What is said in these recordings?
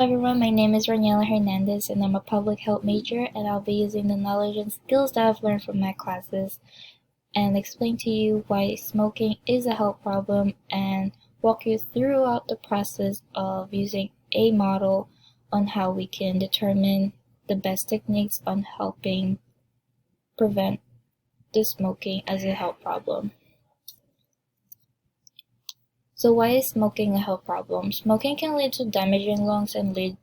Everyone, my name is Raniela Hernandez and I'm a public health major, and I'll be using the knowledge and skills that I've learned from my classes and explain to you why smoking is a health problem and walk you throughout the process of using a model on how we can determine the best techniques on helping prevent the smoking as a health problem. So why is smoking a health problem? Smoking can lead to damaging lungs and lead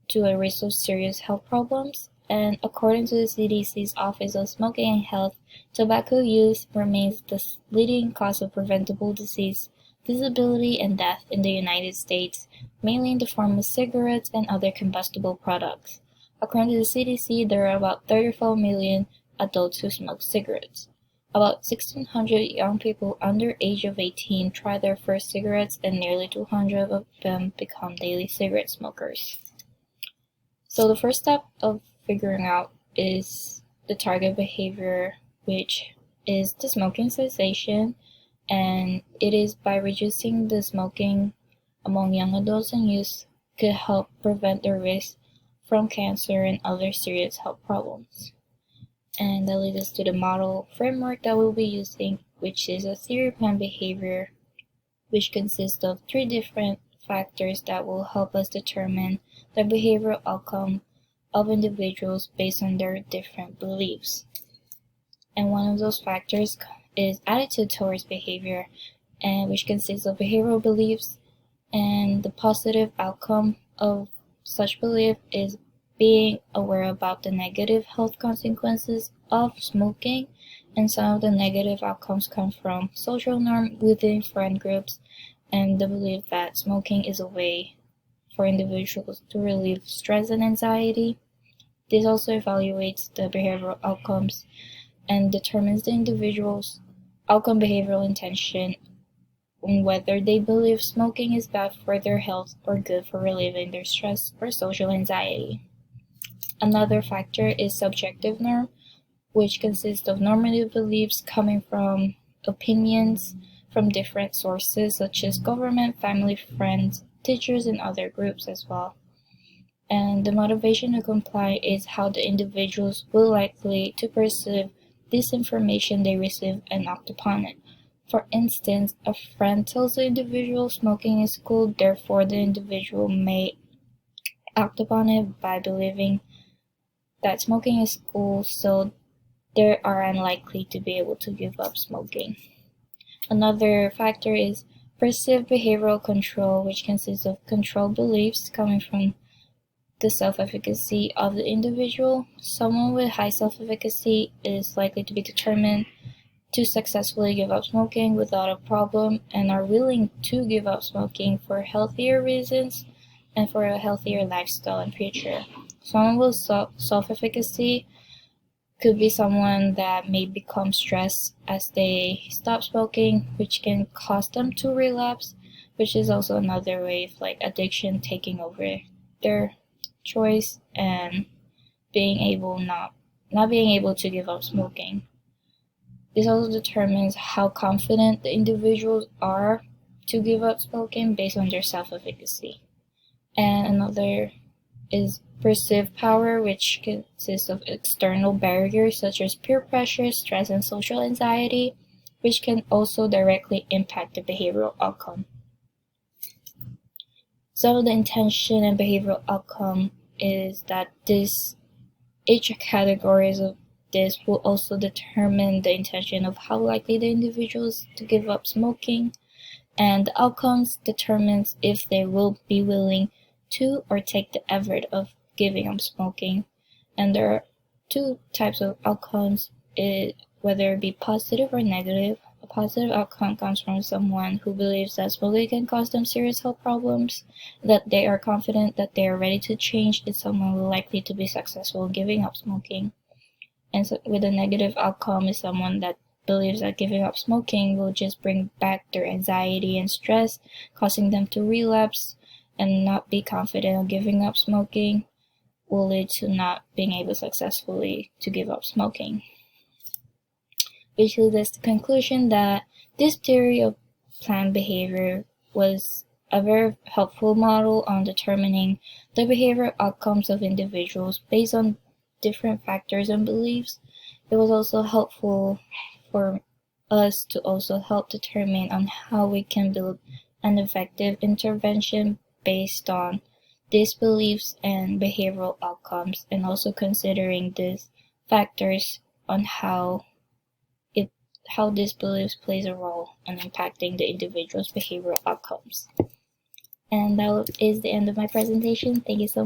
to a risk of serious health problems. And according to the CDC's Office of Smoking and Health, tobacco use remains the leading cause of preventable disease, disability, and death in the United States, mainly in the form of cigarettes and other combustible products. According to the CDC, there are about 34 million adults who smoke cigarettes. About 1,600 young people under age of 18 try their first cigarettes, and nearly 200 of them become daily cigarette smokers. So the first step of figuring out is the target behavior, which is the smoking cessation, and it is by reducing the smoking among young adults and youth could help prevent the risk from cancer and other serious health problems. And that leads us to the model framework that we'll be using, which is a theory plan behavior, which consists of 3 different factors that will help us determine the behavioral outcome of individuals based on their different beliefs. And one of those factors is attitude towards behavior, and which consists of behavioral beliefs, and the positive outcome of such belief is being aware about the negative health consequences of smoking, and some of the negative outcomes come from social norm within friend groups and the belief that smoking is a way for individuals to relieve stress and anxiety. This also evaluates the behavioral outcomes and determines the individual's outcome behavioral intention on whether they believe smoking is bad for their health or good for relieving their stress or social anxiety. Another factor is subjective norm, which consists of normative beliefs coming from opinions from different sources such as government, family, friends, teachers, and other groups as well. And the motivation to comply is how the individuals will likely to perceive this information they receive and act upon it. For instance, a friend tells the individual smoking is cool, therefore the individual may act upon it by believing that smoking is cool, so they are unlikely to be able to give up smoking. Another factor is perceived behavioral control, which consists of controlled beliefs coming from the self-efficacy of the individual. Someone with high self-efficacy is likely to be determined to successfully give up smoking without a problem and are willing to give up smoking for healthier reasons and for a healthier lifestyle in future. Someone with self-efficacy could be someone that may become stressed as they stop smoking, which can cause them to relapse, which is also another way of addiction taking over their choice and not being able to give up smoking. This also determines how confident the individuals are to give up smoking based on their self-efficacy. And another is perceived power, which consists of external barriers such as peer pressure, stress, and social anxiety, which can also directly impact the behavioral outcome. Some of the intention and behavioral outcome is that each categories of this will also determine the intention of how likely the individuals to give up smoking, and the outcomes determines if they will be willing to or take the effort of giving up smoking. And there are 2 types of outcomes, whether it be positive or negative. A positive outcome comes from someone who believes that smoking can cause them serious health problems, that they are confident that they are ready to change, and someone will likely to be successful in giving up smoking. And so with a negative outcome is someone that believes that giving up smoking will just bring back their anxiety and stress, causing them to relapse and not be confident of giving up smoking, will lead to not being able successfully to give up smoking. Which leads us to the conclusion that this theory of planned behavior was a very helpful model on determining the behavioral outcomes of individuals based on different factors and beliefs. It was also helpful for us to also help determine on how we can build an effective intervention based on these beliefs and behavioral outcomes, and also considering these factors on how these beliefs plays a role in impacting the individual's behavioral outcomes. And that is the end of my presentation. Thank you so much.